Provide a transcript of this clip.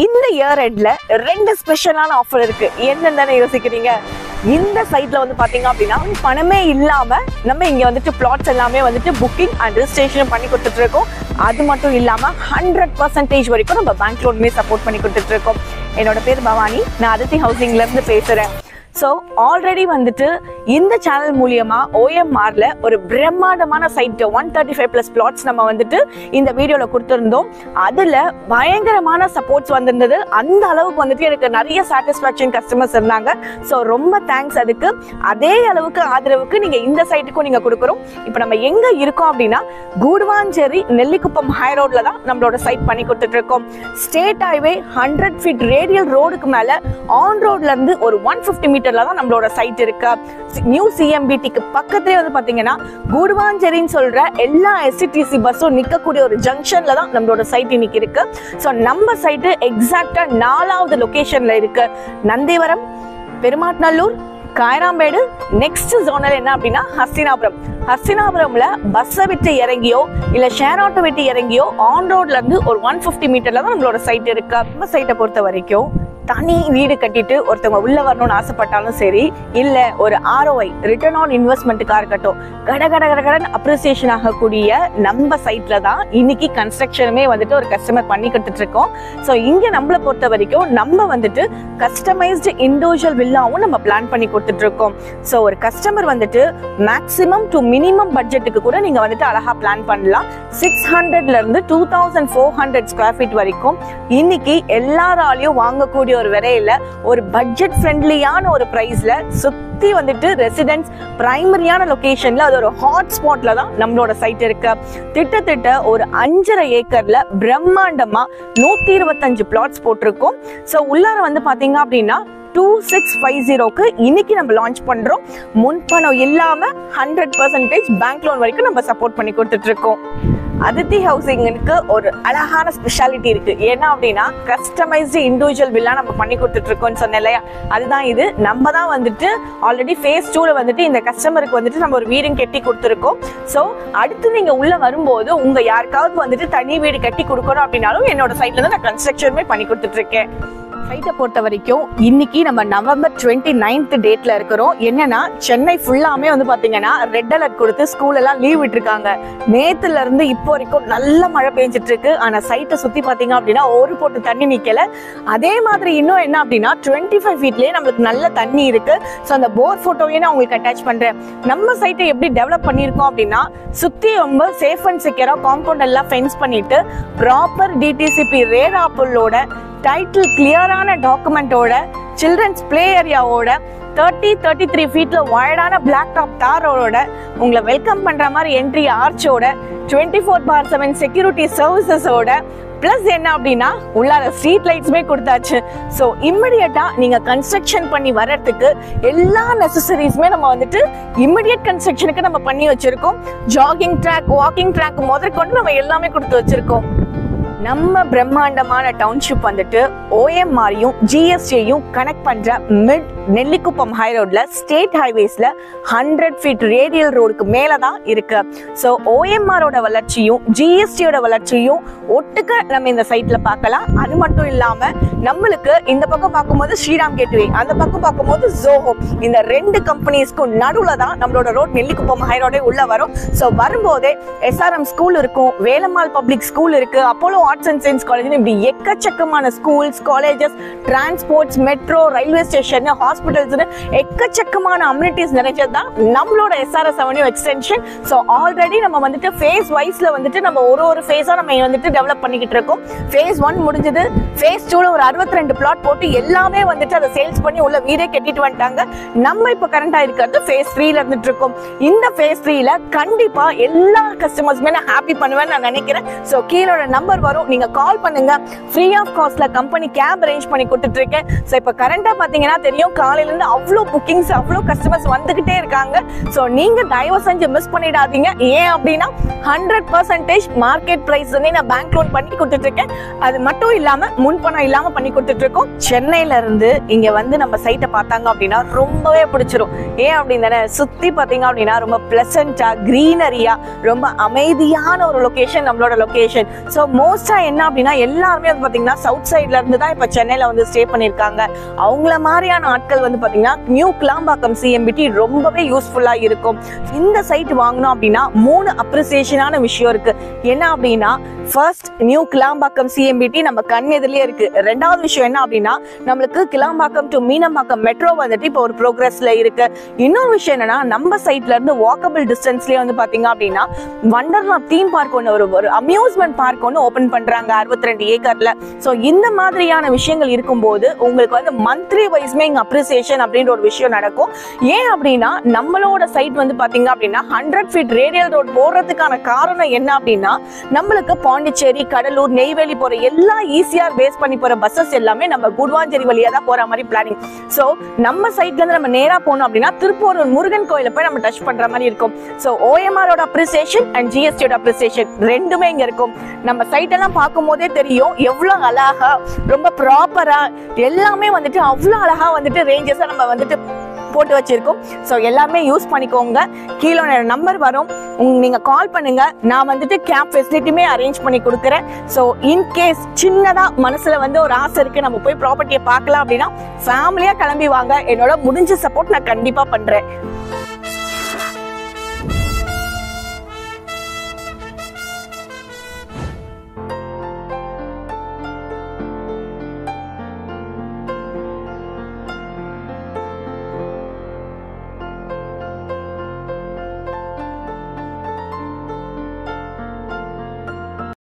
இந்த இயர் எண்ட்ல ரெண்டு ஸ்பெஷலான ஆஃபர் இருக்கு. என்னன்னு யோசிக்கிறீங்க? இந்த சைட்ல வந்து பாத்தீங்க அப்படின்னா பணமே இல்லாம நம்ம இங்க வந்துட்டு பிளாட்ஸ் எல்லாமே வந்துட்டு புக்கிங் அண்ட் ரெஜிஸ்ட்ரேஷன் பண்ணி கொடுத்துட்டு இருக்கோம். அது மட்டும் இல்லாம 100% வரைக்கும் நம்ம பேங்க் லோனுமே சப்போர்ட் பண்ணி கொடுத்துட்டு இருக்கோம். என்னோட பேர் பவானி, நான் அதித்தி ஹவுசிங்ல இருந்து பேசுறேன். ஸோ ஆல்ரெடி வந்துட்டு இந்த சேனல் மூலியமா OMRல ஒரு பிரம்மாண்டமான சைட் 135+ பிளாட்ஸ் நம்ம வந்துட்டு இந்த வீடியோல கொடுத்துருந்தோம். அதுல பயங்கரமான சப்போர்ட்ஸ் வந்திருந்தது. அந்த அளவுக்கு வந்துட்டு எனக்கு நிறைய சாட்டிஸ்ஃபேக்ஷன் கஸ்டமர்ஸ் இருந்தாங்க. ஸோ ரொம்ப தேங்க்ஸ் அதுக்கு. அதே அளவுக்கு ஆதரவுக்கு நீங்க இந்த சைட்டுக்கும் நீங்க கொடுக்குறோம். இப்போ நம்ம எங்க இருக்கோம் அப்படின்னா கூடுவாஞ்சேரி நெல்லிக்குப்பம் ஹை ரோட்ல தான் நம்மளோட சைட் பண்ணி கொடுத்துட்டு இருக்கோம். ஸ்டேட் ஹைவே 100 ஃபீட் ரேடியல் ரோடுக்கு மேல ஆன் ரோட்ல இருந்து ஒரு 150 மீட்டர்ல தான் நம்மளோட சைட் இருக்கு. நியூ CMBTக்கு பக்கத்துலயே வந்து பாத்தீங்கன்னா கூடுவாஞ்சேரின்னு சொல்ற எல்லா STTC பஸ்ஸும் நிக்கக்கூடிய ஒரு ஜங்ஷன்ல தான் நம்மளோட சைட் இன்னைக்கு இருக்கு. ஸோ நம்ம சைட்டு எக்ஸாக்டா 4வது லொகேஷன்ல இருக்கு. நந்திவரம், பெருமாட்நல்லூர், காயராம்பேடு, நெக்ஸ்ட் ஜோனல் என்ன அப்படின்னா ஹஸ்தினாபுரம்ல பஸ்ஸை விட்டு இறங்கியோ இல்ல ஷேர் ஆட்டோ விட்டு இறங்கியோ ஆன் ரோட்ல இருந்து ஒரு 150 மீட்டர்ல தான் நம்மளோட சைட் இருக்கு. நம்ம சைட்டை பொறுத்த வரைக்கும் தனி வீடு கட்டிட்டு ஒருத்தவங்க உள்ள வரணும்னு ஆசைப்பட்டாலும் சரி, இல்ல ஒரு ROI ரிட்டர்ன் ஆன் இன்வெஸ்ட்மெண்ட்டுக்காக இருக்கட்டும், கடன் அப்ரிசியேஷன் ஆகக்கூடிய நம்ம சைட்ல தான் இன்னைக்கு கன்ஸ்ட்ரக்ஷனுமே வந்துட்டு ஒரு கஸ்டமர் பண்ணி கொடுத்துட்டு இருக்கோம். ஸோ இங்க நம்மளை பொறுத்த வரைக்கும் நம்ம வந்துட்டு கஸ்டமைஸ்டு இண்டிவிஜுவல் வில்லாவும் நம்ம பிளான் பண்ணி கொடுத்துட்டு இருக்கோம். ஸோ ஒரு கஸ்டமர் வந்துட்டு மேக்ஸிமம் டு மினிமம் பட்ஜெட்டுக்கு கூட நீங்க வந்துட்டு அழகா பிளான் பண்ணலாம். 600ல இருந்து 2400 ஸ்கொயர் ஃபீட் வரைக்கும் இன்னைக்கு எல்லாராலையும் வாங்கக்கூடிய ஒரு விலையில ஒரு பட்ஜெட் ஃப்ரெண்ட்லியான ஒரு பிரைஸ்ல சுத்தி வந்துட்டு ரெசிடென்ஸ் பிரைமரியான லொகேஷன்ல அது ஒரு ஹாட் ஸ்பாட்ல தான் நம்மளோட சைட் இருக்கு. திட்டத்திட்ட ஒரு 5.5 ஏக்கர்ல பிரம்மாண்டமா 125 பிளாட்ஸ் போட்டிருக்கோம். ஸோ உள்ளார வந்து பாத்தீங்க அப்படின்னா 2650க்கு இன்னைக்கு நம்ம லான்ச் பண்றோம். முன்பணம் இல்லாம 100% பேங்க் லோன் வரைக்கும் நம்ம சப்போர்ட் பண்ணி கொடுத்துட்டு இருக்கோம். அதித்தி ஹவுசிங்க்கு ஒரு அழகான ஸ்பெஷாலிட்டி இருக்கு. ஏன்னா அப்படின்னா கஸ்டமைஸ்டு இண்டிவிஜுவல் வில்லா நம்ம பண்ணி கொடுத்துட்டு இருக்கோம்னு சொன்னேன் இல்லையா, அதுதான் இது. நம்ம தான் வந்துட்டு ஆல்ரெடி phase 2ல வந்துட்டு இந்த கஸ்டமருக்கு வந்துட்டு நம்ம ஒரு வீடும் கட்டி கொடுத்துருக்கோம். ஸோ அடுத்து நீங்க உள்ள வரும்போது உங்க யாருக்காவது வந்துட்டு தனி வீடு கட்டி கொடுக்கணும் அப்படின்னாலும் என்னோட சைட்ல இருந்து நான் கன்ஸ்ட்ரக்ஷனுமே பண்ணி கொடுத்துட்டு இருக்கேன். சைட்டை பொறுத்த வரைக்கும் இன்னைக்கு நம்ம நவம்பர் 29th டேட்ல இருக்கிறோம். என்னன்னா சென்னை ஃபுல்லாமே வந்து பாத்தீங்கன்னா ரெட் அலர்ட் கொடுத்து ஸ்கூல் எல்லாம் லீவ் விட்டுருக்காங்க. நேத்துல இருந்து இப்போ வரைக்கும் நல்ல மழை பெஞ்சிட்டு இருக்கு. ஆனா சைட்டை சுத்தி பாத்தீங்க அப்படின்னா ஒரு போட்டு தண்ணி நிக்கல. அதே மாதிரி இன்னும் என்ன அப்படின்னா 25 ஃபீட்லயே நம்மளுக்கு நல்ல தண்ணி இருக்கு. ஸோ அந்த போர் போட்டோவே நான் உங்களுக்கு அட்டாச் பண்றேன். நம்ம சைட்டை எப்படி டெவலப் பண்ணியிருக்கோம் அப்படின்னா சுத்தி ரொம்ப சேஃப் அண்ட் செக்யூரா காம்பவுண்ட் எல்லாம் ஃபென்ஸ் பண்ணிட்டு ப்ராப்பர் DTCP ரேர் ஆப்பிளோட டைட்டில் கிளியரான டாக்குமெண்டோட சில்ட்ரன்ஸ் பிளே ஏரியாவோட 33 ஃபீட்ல வைடான பிளாக் டாப் தாரோட உங்களை வெல்கம் பண்ற மாதிரி என்ட்ரி ஆர்ச்சோட 24/7 செக்யூரிட்டி சர்வீசஸோட பிளஸ் என்ன அப்படின்னா உள்ளார ஸ்ட்ரீட் லைட்ஸ்மே கொடுத்தாச்சு. ஸோ இம்மிடியட்டா நீங்க கன்ஸ்ட்ரக்ஷன் பண்ணி வர்றதுக்கு எல்லா நெசசரிஸ்மே நம்ம வந்துட்டு இம்மிடியட் கன்ஸ்ட்ரக்ஷனுக்கு நம்ம பண்ணி வச்சிருக்கோம். ஜாகிங் ட்ராக், வாக்கிங் ட்ராக் முதற்கொண்டு நம்ம எல்லாமே கொடுத்து வச்சிருக்கோம். நம்ம பிரம்மாண்டமான டவுன்ஷிப் வந்துட்டு OMRயும் GSTயும் கனெக்ட் பண்ற மிட் நெல்லிக்குப்பம் ஹை ரோட்ல ஸ்டேட் ஹைவேஸ்ல 100 ஃபீட் ரேடியல் ரோடுக்கு மேலதான் இருக்கு. ஸோ OMRோட வளர்ச்சியும் GSTயோட வளர்ச்சியும் ஒட்டுக்க நம்ம இந்த சைட்ல பார்க்கலாம். அது மட்டும் இல்லாம நம்மளுக்கு இந்த பக்கம் பார்க்கும்போது ஸ்ரீராம் கேட்வே, அந்த பக்கம் பார்க்கும்போது ஜோஹோ, இந்த ரெண்டு கம்பெனிஸ்க்கும் நடுவுல தான் நம்மளோட ரோட் நெல்லிக்குப்பம் ஹை ரோடே உள்ள வரும். ஸோ வரும்போதே SRM ஸ்கூல் இருக்கும், வேலம்மாள் பப்ளிக் ஸ்கூல் இருக்கு, Apollo arts and science college, இப்படி எக்கச்சக்கமான schools, colleges, transports, metro, railway station, hospitals, எக்கச்சக்கமான அம்யூனிட்டிஸ் நிறைஞ்சதுதான் நம்மளோட SRS avenue extension. So already நம்ம வந்துட்டு ஃபேஸ் வைஸ்ல வந்துட்டு நம்ம ஒரு ஃபேஸா நம்ம வந்துட்டு டெவலப் பண்ணிக்கிட்டு இருக்கோம். phase 1 முடிஞ்சது. phase 2ல ஒரு 62 பிளாட் போட்டு எல்லாமே வந்துட்டு அதை சேல்ஸ் பண்ணி உள்ள வீடே கட்டிட்டு வந்துட்டாங்க. நம்ம இப்ப கரண்டா இருக்கிறது phase 3ல இருந்துட்டு இருக்கோம். இந்த phase 3ல கண்டிப்பா எல்லா கஸ்டமர்ஸ்மே நான் ஹாப்பி பண்ணுவேன்னு நான் நினைக்கிறேன். ஸோ கீழோட நம்பர் வரும், நீங்க கால் பண்ணுங்க. ஃப்ரீ ஆஃப் காஸ்ட்ல கம்பெனி கேப் அரேஞ்ச் பண்ணி கொடுத்துட்டு இருக்கேன். ஸோ இப்ப கரண்டா பாத்தீங்கன்னா தெரியும், காலையில இருந்து அவ்வளோ புக்கிங்ஸ், அவ்வளோ கஸ்டமர்ஸ் வந்துகிட்டே இருக்காங்க. ஸோ நீங்க தயவு செஞ்சு மிஸ் பண்ணிடாதீங்க. ஏன் அப்படின்னா 100% மார்க்கெட் பிரைஸ் வந்து நான் பேங்க் பேங்க் லோன் பண்ணி கொடுத்துட்டு இருக்கேன். அது மட்டும் இல்லாம முன்பணம் இல்லாம பண்ணி கொடுத்துட்டு இருக்கோம். சென்னையில இருந்து இங்க வந்து நம்ம சைட்டை பார்த்தாங்க அப்படின்னா ரொம்பவே பிடிச்சிரும். ஏன் அப்படின்னு சுத்தி பாத்தீங்க அப்படின்னா ரொம்ப பிளசண்டா கிரீனரியா ரொம்ப அமைதியான ஒரு லொகேஷன் நம்மளோட லொகேஷன். ஸோ மோஸ்டா என்ன அப்படின்னா எல்லாருமே வந்து பாத்தீங்கன்னா சவுத் சைட்ல இருந்து தான் இப்ப சென்னையில வந்து ஸ்டே பண்ணிருக்காங்க. அவங்கள மாதிரியான ஆட்கள் வந்து பாத்தீங்கன்னா நியூ கிளாம்பாக்கம் சிஎம்பிடி ரொம்பவே யூஸ்ஃபுல்லா இருக்கும். இந்த சைட் வாங்கணும் அப்படின்னா 3 அப்ரிசியேஷனான விஷயம் இருக்கு. என்ன அப்படின்னா ஃபர்ஸ்ட் நியூ கிளாம்பாக்கம் சிஎம்பிடி நம்ம கண் எதிரிலே இருக்கு. ரெண்டாவது விஷயம் என்ன அப்படின்னா நம்மளுக்கு கிளாம்பாக்கம் டு மீனம்பாக்கம் மெட்ரோ வந்துட்டு இப்போ ஒரு ப்ரோக்ரஸ்ல இருக்கு. இன்னொரு விஷயம் என்னன்னா நம்ம சைட்ல இருந்து வாக்கபிள் டிஸ்டன்ஸ்லயே வந்து பாத்தீங்க அப்படின்னா வண்டர்லா தீம் பார்க் ஒன்று ஒரு அம்யூஸ்மெண்ட் பார்க் ஒன்று ஓபன் பண்றாங்க 62 ஏக்கர்ல. ஸோ இந்த மாதிரியான விஷயங்கள் இருக்கும்போது உங்களுக்கு வந்து மந்த்லி வைஸ்மே இங்க அப்ரிசியேஷன் அப்படின்ற ஒரு விஷயம் நடக்கும். ஏன் அப்படின்னா நம்மளோட சைட் வந்து பாத்தீங்க அப்படின்னா 100 ஃபீட் ரேடியல் ரோட் போடுறதுக்கான காரணம் என்ன அப்படின்னா நம்மளுக்கு பாண்டிச்சேரி, கடலூர், நெய்வேலி போற எல்லா ஈசிஆர் பேஸ் பண்ணி போற பஸ்ஸஸ் எல்லாமே நம்ம குடுவாஞ்சேரி வழியா தான் போற மாதிரி பிளானிங். சோ நம்ம சைட்ல இருந்து நம்ம நேரா போனோம் அப்படின்னா திருப்பூர் முருகன் கோயில போய் நம்ம டச் பண்ற மாதிரி இருக்கும். சோ OMR ஓட அப்ரிசியேஷன் அண்ட் GST ஓட அப்ரிசியேஷன் ரெண்டுமே இங்க இருக்கும். நம்ம சைட் எல்லாம் பார்க்கும் போதே தெரியும் எவ்வளவு அழகா ரொம்ப ப்ராப்பரா எல்லாமே வந்துட்டு அவ்வளவு அழகா வந்துட்டு ரேஞ்சஸா நம்ம வந்துட்டு போட்டு வச்சிருக்கோம். ஸோ எல்லாமே யூஸ் பண்ணிக்கோங்க. கீழே நம்பர் வரும், நீங்க கால் பண்ணுங்க. நான் வந்துட்டு கேப் ஃபெசிலிட்டியுமே அரேஞ்ச் பண்ணி கொடுக்குறேன். ஸோ இன்கேஸ் சின்னதா மனசுல வந்து ஒரு ஆசை இருக்கு நம்ம போய் ப்ராப்பர்ட்டியை பார்க்கலாம் அப்படின்னா ஃபேமிலியா கிளம்பி வாங்க. என்னோட முடிஞ்ச சப்போர்ட் நான் கண்டிப்பா பண்றேன்.